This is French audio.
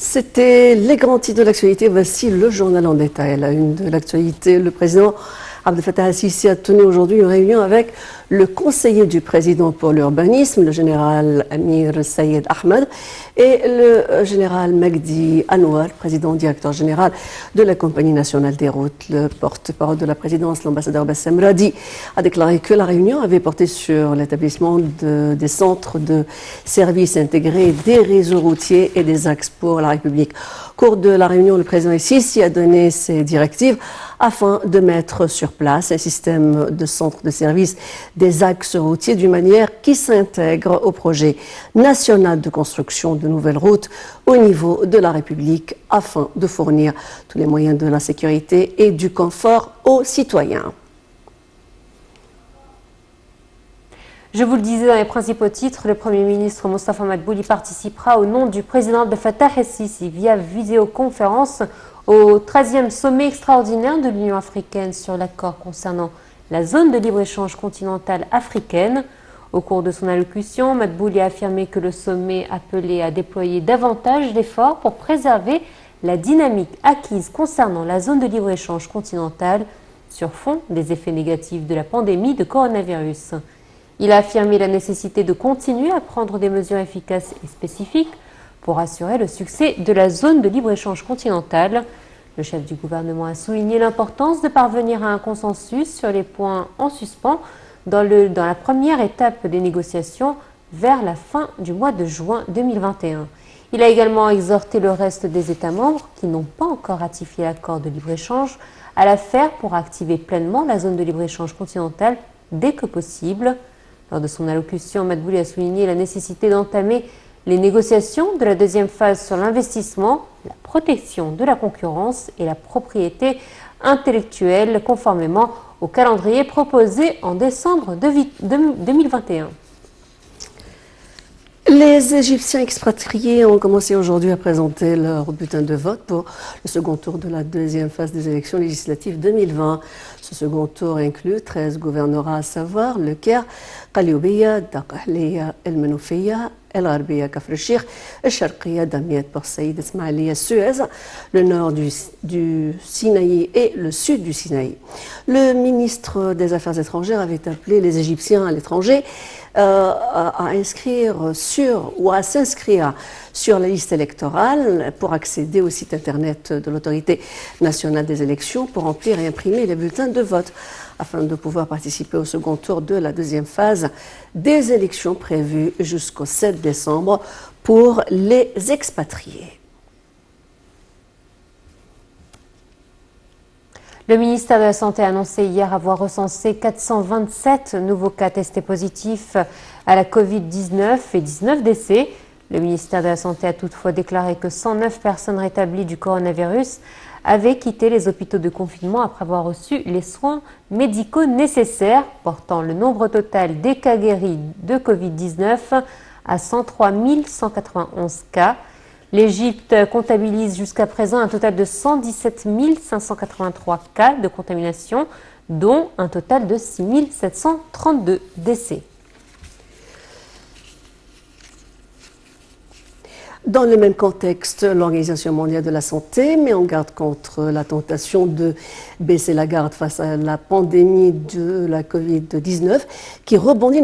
C'était les grands titres de l'actualité. Voici le journal en détail. À la une de l'actualité, le président Abdel Fattah al-Sisi a tenu aujourd'hui une réunion avec le conseiller du président pour l'urbanisme, le général Amir Sayed Ahmed, et le général Magdi Anwar, président directeur général de la Compagnie nationale des routes. Le porte-parole de la présidence, l'ambassadeur Bassem Radi, a déclaré que la réunion avait porté sur l'établissement des centres de services intégrés des réseaux routiers et des axes pour la République. Au cours de la réunion, le président Sisi a donné ses directives afin de mettre sur place un système de centres de services des axes routiers d'une manière qui s'intègre au projet national de construction de nouvelles routes au niveau de la République afin de fournir tous les moyens de la sécurité et du confort aux citoyens. Je vous le disais dans les principaux titres, le Premier ministre Mostafa Madbouli participera au nom du président Abdel Fattah al-Sisi via vidéoconférence au 13e sommet extraordinaire de l'Union africaine sur l'accord concernant la zone de libre-échange continentale africaine. Au cours de son allocution, Madbouli a affirmé que le sommet appelait à déployer davantage d'efforts pour préserver la dynamique acquise concernant la zone de libre-échange continentale sur fond des effets négatifs de la pandémie de coronavirus. Il a affirmé la nécessité de continuer à prendre des mesures efficaces et spécifiques pour assurer le succès de la zone de libre-échange continentale. Le chef du gouvernement a souligné l'importance de parvenir à un consensus sur les points en suspens dans la première étape des négociations vers la fin du mois de juin 2021. Il a également exhorté le reste des États membres qui n'ont pas encore ratifié l'accord de libre-échange à la faire pour activer pleinement la zone de libre-échange continentale dès que possible. Lors de son allocution, Madbouli a souligné la nécessité d'entamer les négociations de la deuxième phase sur l'investissement, la protection de la concurrence et la propriété intellectuelle conformément au calendrier proposé en décembre 2021. Les Égyptiens expatriés ont commencé aujourd'hui à présenter leur bulletin de vote pour le second tour de la deuxième phase des élections législatives 2020. Ce second tour inclut 13 gouvernorats, à savoir le Caire, Qalioubia, Dakhliya, El Menoufiya, El Gharbia, Kafr el-Sheikh, El Sharqiya, Damiette, Port Saïd, Ismaïlia, Suez, le nord du Sinaï et le sud du Sinaï. Le ministre des Affaires étrangères avait appelé les Égyptiens à l'étranger à s'inscrire sur la liste électorale pour accéder au site internet de l'autorité nationale des élections pour remplir et imprimer les bulletins de vote afin de pouvoir participer au second tour de la deuxième phase des élections prévues jusqu'au 7 décembre pour les expatriés. Le ministère de la Santé a annoncé hier avoir recensé 427 nouveaux cas testés positifs à la Covid-19 et 19 décès. Le ministère de la Santé a toutefois déclaré que 109 personnes rétablies du coronavirus avaient quitté les hôpitaux de confinement après avoir reçu les soins médicaux nécessaires, portant le nombre total des cas guéris de Covid-19 à 103 191 cas. L'Égypte comptabilise jusqu'à présent un total de 117 583 cas de contamination, dont un total de 6 732 décès. Dans le même contexte, l'Organisation mondiale de la santé met en garde contre la tentation de baisser la garde face à la pandémie de la Covid-19 qui rebondit